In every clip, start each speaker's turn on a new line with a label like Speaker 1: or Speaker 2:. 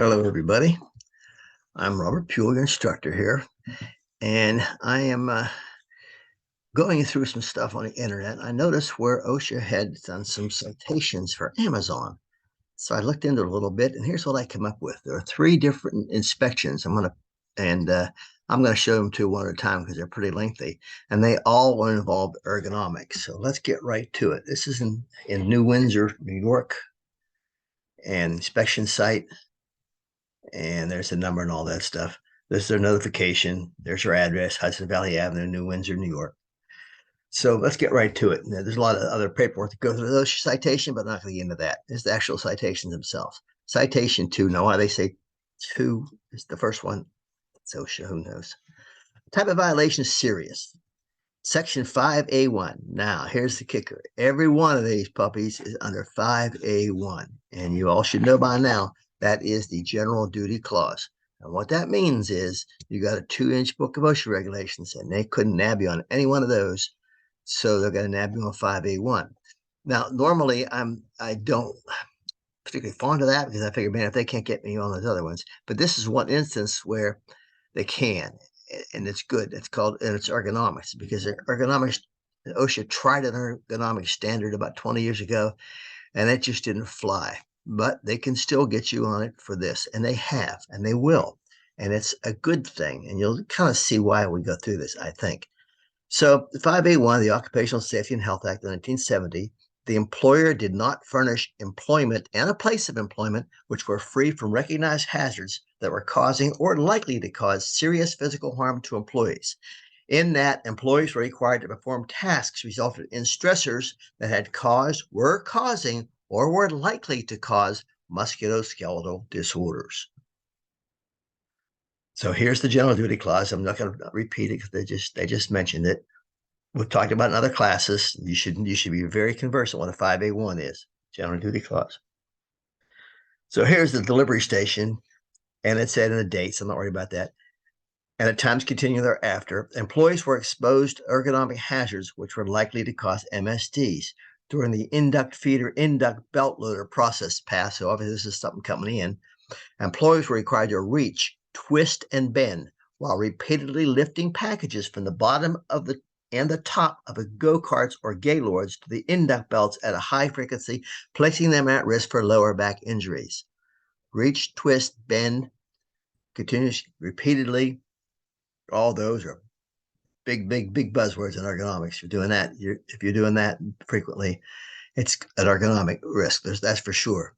Speaker 1: Hello, everybody. I'm Robert Pule, your instructor here, and I am going through some stuff on the internet. I noticed where OSHA had done some citations for Amazon. So I looked into it a little bit, and here's what I come up with. There are three different inspections. I'm gonna show them to one at a time because they're pretty lengthy, and they all will involve ergonomics. So let's get right to it. This is in New Windsor, New York, and inspection site. And there's the number and all that stuff. There's their notification. There's their address, Hudson Valley Avenue, New Windsor, New York. So let's get right to it. Now, there's a lot of other paperwork to go through those citation, but I'm not going to get into that. It's the actual citations themselves. Citation 2. Now, why they say 2 is the first one. So who knows? Type of violation is serious. Section 5A1. Now, here's the kicker. Every one of these puppies is under 5A1. And you all should know by now that is the general duty clause. And what that means is you got a 2-inch book of OSHA regulations, and they couldn't nab you on any one of those. So they're going to nab you on 5A1. Now, normally I don't particularly fond of that because I figure, man, if they can't get me on those other ones. But this is one instance where they can, and it's good. It's called, and it's ergonomics, because ergonomics, OSHA tried an ergonomic standard about 20 years ago, and it just didn't fly. But they can still get you on it for this, and they have, and they will. And it's a good thing, and you'll kind of see why we go through this, I think. So 5A1, the Occupational Safety and Health Act of 1970, the employer did not furnish employment and a place of employment which were free from recognized hazards that were causing or likely to cause serious physical harm to employees. In that, employees were required to perform tasks resulted in stressors that had caused, were causing, or were likely to cause musculoskeletal disorders. So here's the general duty clause. I'm not going to repeat it because they just mentioned it. We've talked about in other classes. You should be very conversant what a 5A1 is, general duty clause. So here's the delivery station, and it said in the dates. I'm not worried about that. And at times continue thereafter, employees were exposed to ergonomic hazards which were likely to cause MSDs during the induct feeder, induct belt loader process pass. So obviously this is something coming in. Employees were required to reach, twist, and bend while repeatedly lifting packages from the bottom of the top of a go-karts or gaylords to the induct belts at a high frequency, placing them at risk for lower back injuries. Reach, twist, bend, continuous, repeatedly. All those are big buzzwords in ergonomics. You're doing that. If you're doing that frequently, it's an ergonomic risk. That's for sure.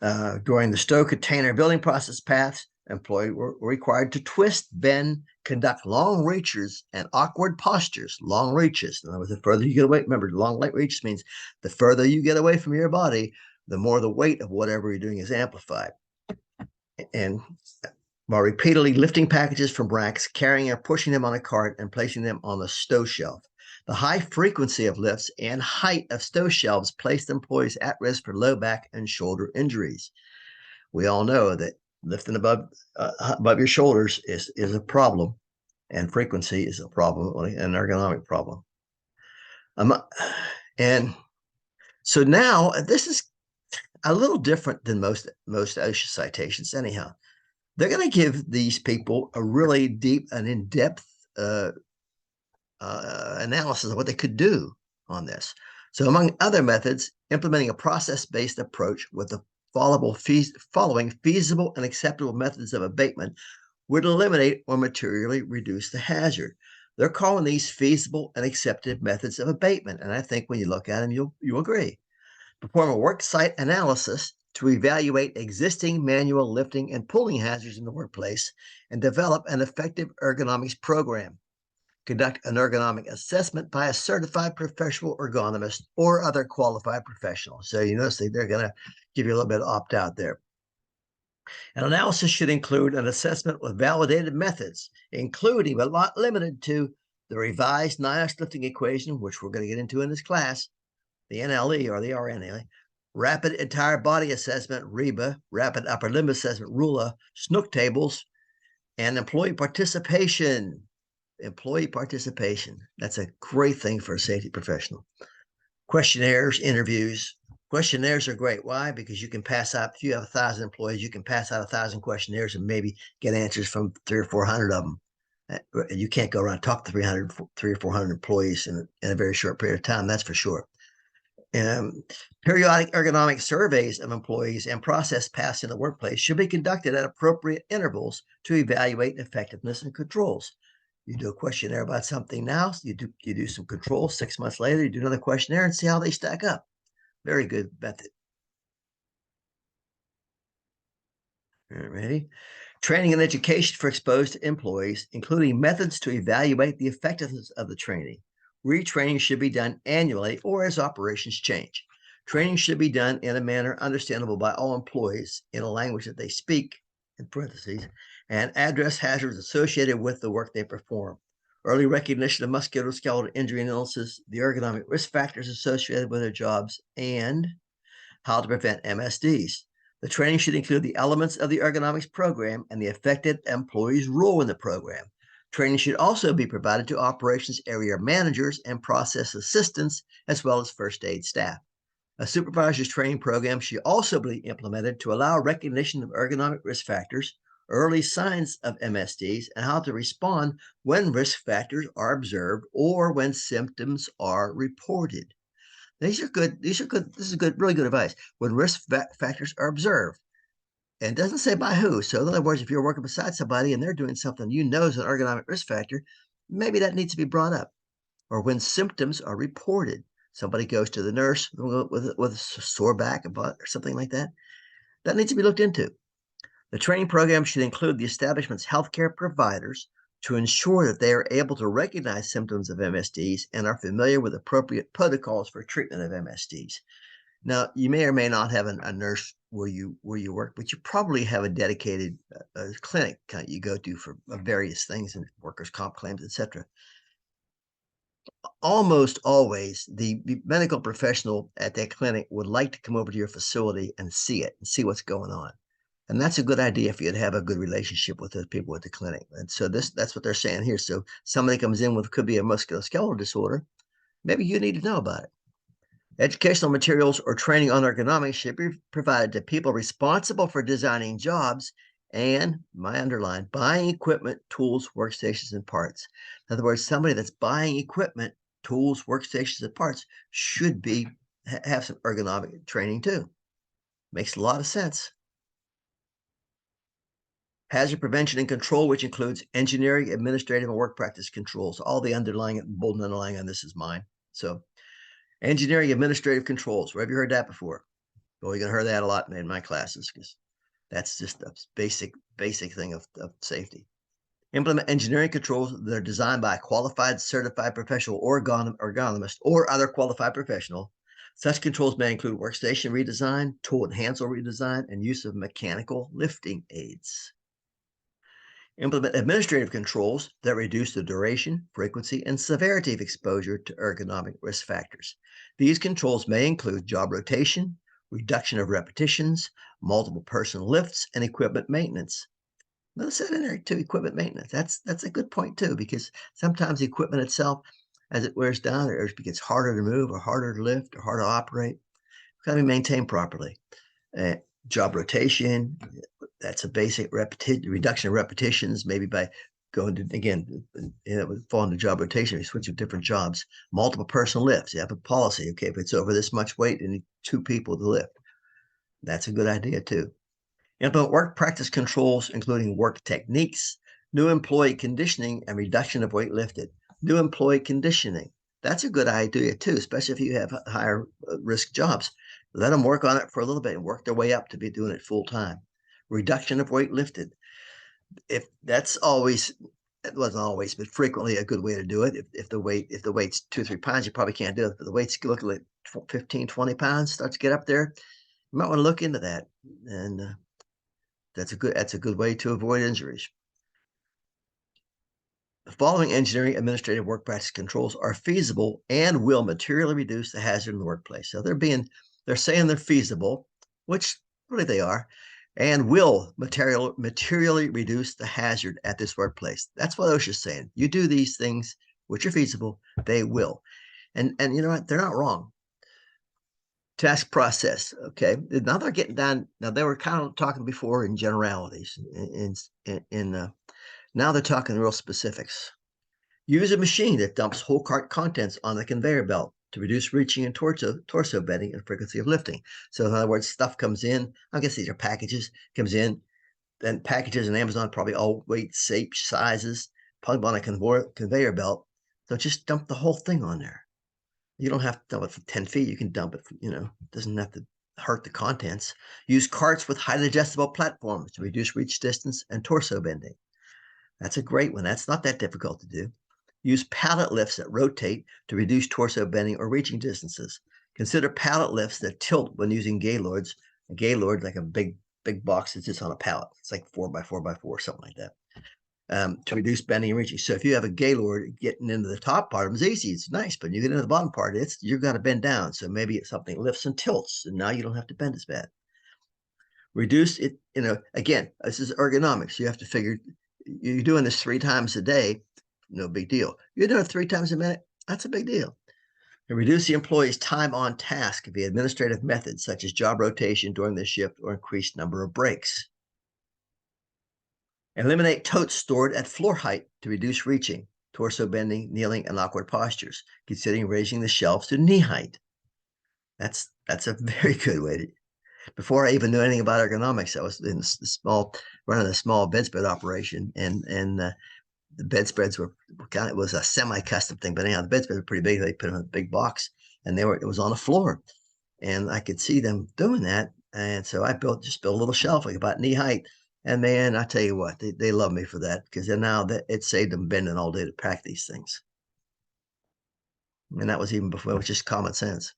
Speaker 1: During the stow container building process paths, employees were required to twist, bend, conduct long reaches and awkward postures. Long reaches. In other words, the further you get away, remember, long light reaches means the further you get away from your body, the more the weight of whatever you're doing is amplified. And while repeatedly lifting packages from racks, carrying or pushing them on a cart, and placing them on the stow shelf. The high frequency of lifts and height of stow shelves placed employees at risk for low back and shoulder injuries. We all know that lifting above your shoulders is a problem, and frequency is a problem, an ergonomic problem. And so now this is a little different than most OSHA citations. Anyhow, they're going to give these people a really deep and in-depth analysis of what they could do on this. So among other methods, implementing a process-based approach with the following feasible and acceptable methods of abatement would eliminate or materially reduce the hazard. They're calling these feasible and accepted methods of abatement. And I think when you look at them, you'll agree. Perform a work site analysis to evaluate existing manual lifting and pulling hazards in the workplace and develop an effective ergonomics program. Conduct an ergonomic assessment by a certified professional ergonomist or other qualified professional. So you notice they're going to give you a little bit of opt-out there. An analysis should include an assessment with validated methods, including but not limited to the revised NIOSH lifting equation, which we're going to get into in this class, the NLE or the RNLE, rapid entire body assessment, REBA, rapid upper limb assessment, RULA, Snook tables, and employee participation. Employee participation. That's a great thing for a safety professional. Questionnaires, interviews, Questionnaires are great. Why? Because you can pass out, if you have 1,000 employees, you can pass out 1,000 questionnaires and maybe get answers from 300 or 400 of them. You can't go around and talk to 300 or 400 employees in a very short period of time. That's for sure. Um, Periodic ergonomic surveys of employees and process passed in the workplace should be conducted at appropriate intervals to evaluate effectiveness and controls. You do a questionnaire about something now, you do some controls. 6 months later, you do another questionnaire and see how they stack up. Very good method. All right, ready? Training and education for exposed employees, including methods to evaluate the effectiveness of the training. Retraining should be done annually or as operations change. Training should be done in a manner understandable by all employees in a language that they speak, in parentheses, and address hazards associated with the work they perform. Early recognition of musculoskeletal injury and illnesses, the ergonomic risk factors associated with their jobs, and how to prevent MSDs. The training should include the elements of the ergonomics program and the affected employee's role in the program. Training should also be provided to operations area managers and process assistants, as well as first aid staff. A supervisor's training program should also be implemented to allow recognition of ergonomic risk factors, early signs of MSDs, and how to respond when risk factors are observed or when symptoms are reported. These are good. These are good. This is good, really good advice. When risk factors are observed, and it doesn't say by who. So, in other words, if you're working beside somebody and they're doing something you know is an ergonomic risk factor, maybe that needs to be brought up. Or when symptoms are reported, somebody goes to the nurse with a sore back, a butt, or something like that. That needs to be looked into. The training program should include the establishment's healthcare providers to ensure that they are able to recognize symptoms of MSDs and are familiar with appropriate protocols for treatment of MSDs. Now, you may or may not have a nurse where you work, but you probably have a dedicated clinic you go to for various things and workers' comp claims, etc. Almost always, the medical professional at that clinic would like to come over to your facility and see it and see what's going on. And that's a good idea if you'd have a good relationship with those people at the clinic. And so that's what they're saying here. So somebody comes in with could be a musculoskeletal disorder. Maybe you need to know about it. Educational materials or training on ergonomics should be provided to people responsible for designing jobs and, my underline, buying equipment, tools, workstations, and parts. In other words, somebody that's buying equipment, tools, workstations, and parts should have some ergonomic training too. Makes a lot of sense. Hazard prevention and control, which includes engineering, administrative, and work practice controls. All the bold underlying on this is mine. So engineering, administrative controls. Where have you heard that before? Well, you're going to hear that a lot in my classes because that's just a basic thing of safety. Implement engineering controls that are designed by a qualified, certified professional ergonomist or other qualified professional. Such controls may include workstation redesign, tool and handle redesign, and use of mechanical lifting aids. Implement administrative controls that reduce the duration, frequency, and severity of exposure to ergonomic risk factors. These controls may include job rotation, reduction of repetitions, multiple person lifts, and equipment maintenance. Notice that in there too, equipment maintenance. That's a good point too, because sometimes the equipment itself, as it wears down, or it gets harder to move or harder to lift or harder to operate. It's got to be maintained properly. Job rotation, that's a basic reduction of repetitions, maybe by going to, again, it would fall into job rotation. You switch to different jobs. Multiple person lifts. You have a policy. Okay, if it's over this much weight, you need 2 people to lift. That's a good idea too. Implement work practice controls, including work techniques, new employee conditioning, and reduction of weight lifted. New employee conditioning. That's a good idea too, especially if you have higher risk jobs. Let them work on it for a little bit and work their way up to be doing it full time. Reduction of weight lifted. If that's always, it wasn't always, but frequently a good way to do it. If the weight's 2 or 3 pounds, you probably can't do it. But the weight's looking like 15, 20 pounds, start to get up there. You might want to look into that. And that's a good way to avoid injuries. The following engineering, administrative, work practice controls are feasible and will materially reduce the hazard in the workplace. So they're saying they're feasible, which really they are, and will materially reduce the hazard at this workplace. That's what OSHA's saying. You do these things which are feasible, they will. And you know what? They're not wrong. Task process. Okay. Now they're getting down. Now they were kind of talking before in generalities. Now they're talking real specifics. Use a machine that dumps whole cart contents on the conveyor belt to reduce reaching and torso bending and frequency of lifting. So in other words, stuff comes in. I guess these are packages. Comes in, then packages in Amazon probably all weights, shapes, sizes, probably on a conveyor belt. So just dump the whole thing on there. You don't have to dump it for 10 feet. You can dump it, it doesn't have to hurt the contents. Use carts with height adjustable platforms to reduce reach distance and torso bending. That's a great one. That's not that difficult to do. Use pallet lifts that rotate to reduce torso bending or reaching distances. Consider pallet lifts that tilt when using gaylords. A gaylord, like a big box that sits on a pallet. It's like 4x4x4, something like that. To reduce bending and reaching. So if you have a gaylord, getting into the top part of them is easy. It's nice, but you get into the bottom part, you've got to bend down. So maybe it's something lifts and tilts, and now you don't have to bend as bad. Reduce it, again, this is ergonomics. You have to figure you're doing this 3 times a day, no big deal. You're doing it 3 times a minute, that's a big deal. And reduce the employee's time on task via administrative methods such as job rotation during the shift or increased number of breaks. Eliminate totes stored at floor height to reduce reaching, torso bending, kneeling, and awkward postures, considering raising the shelves to knee height. That's a very good way to. Before I even knew anything about ergonomics, I was in running a small bedspread operation, and the bedspreads were it was a semi-custom thing, but anyhow, the bedspreads were pretty big. They put in a big box, and it was on the floor, and I could see them doing that, and so I just built a little shelf like about knee height. And man, I tell you what, they love me for that because now that it saved them bending all day to pack these things. And that was even before it was just common sense.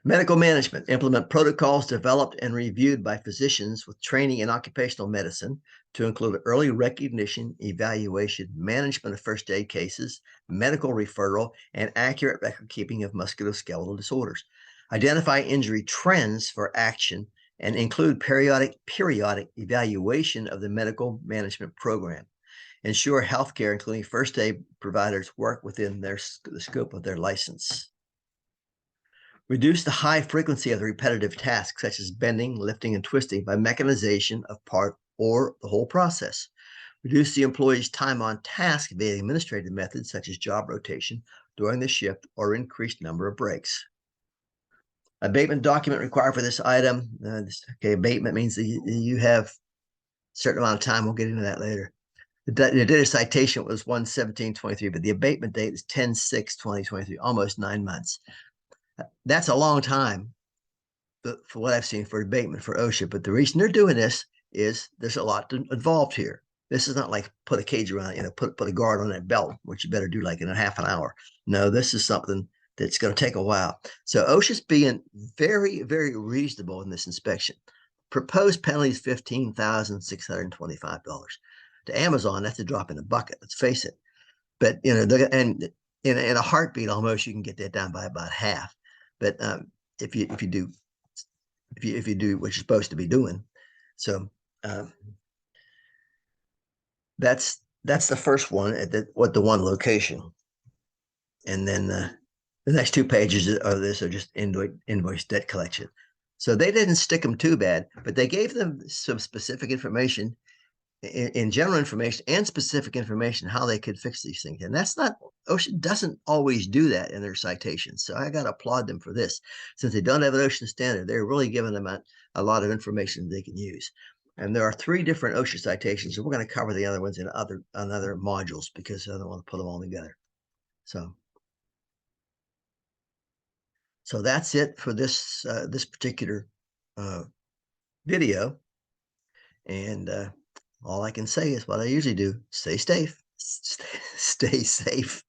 Speaker 1: Medical management, implement protocols developed and reviewed by physicians with training in occupational medicine to include early recognition, evaluation, management of first aid cases, medical referral, and accurate record keeping of musculoskeletal disorders. Identify injury trends for action and include periodic evaluation of the medical management program. Ensure healthcare, including first aid providers, work within the scope of their license. Reduce the high frequency of the repetitive tasks, such as bending, lifting, and twisting, by mechanization of part or the whole process. Reduce the employee's time on task via administrative methods, such as job rotation during the shift or increased number of breaks. Abatement document required for this item. Abatement means that you have a certain amount of time. We'll get into that later. The data citation was 1/17/23, but the abatement date is 10/6/2023, almost 9 months. That's a long time for what I've seen for abatement for OSHA. But the reason they're doing this is there's a lot involved here. This is not like put a cage around, put a guard on that belt, which you better do like in a half an hour. No, this is something that's going to take a while. So OSHA's being very, very reasonable in this inspection. Proposed penalty is $15,625. To Amazon, that's a drop in the bucket. Let's face it. But and in a heartbeat, almost you can get that down by about half. But if you do what you're supposed to be doing, so that's the first one at the one location, and then the next 2 pages of this are just invoice debt collection. So they didn't stick them too bad, but they gave them some specific information in general information and specific information how they could fix these things. And that's not, OSHA doesn't always do that in their citations. So I got to applaud them for this. Since they don't have an OSHA standard, they're really giving them a lot of information they can use. And there are 3 different OSHA citations, and we're going to cover the other ones in other modules because I don't want to put them all together. So that's it for this particular video. And all I can say is what I usually do: stay safe. Stay safe.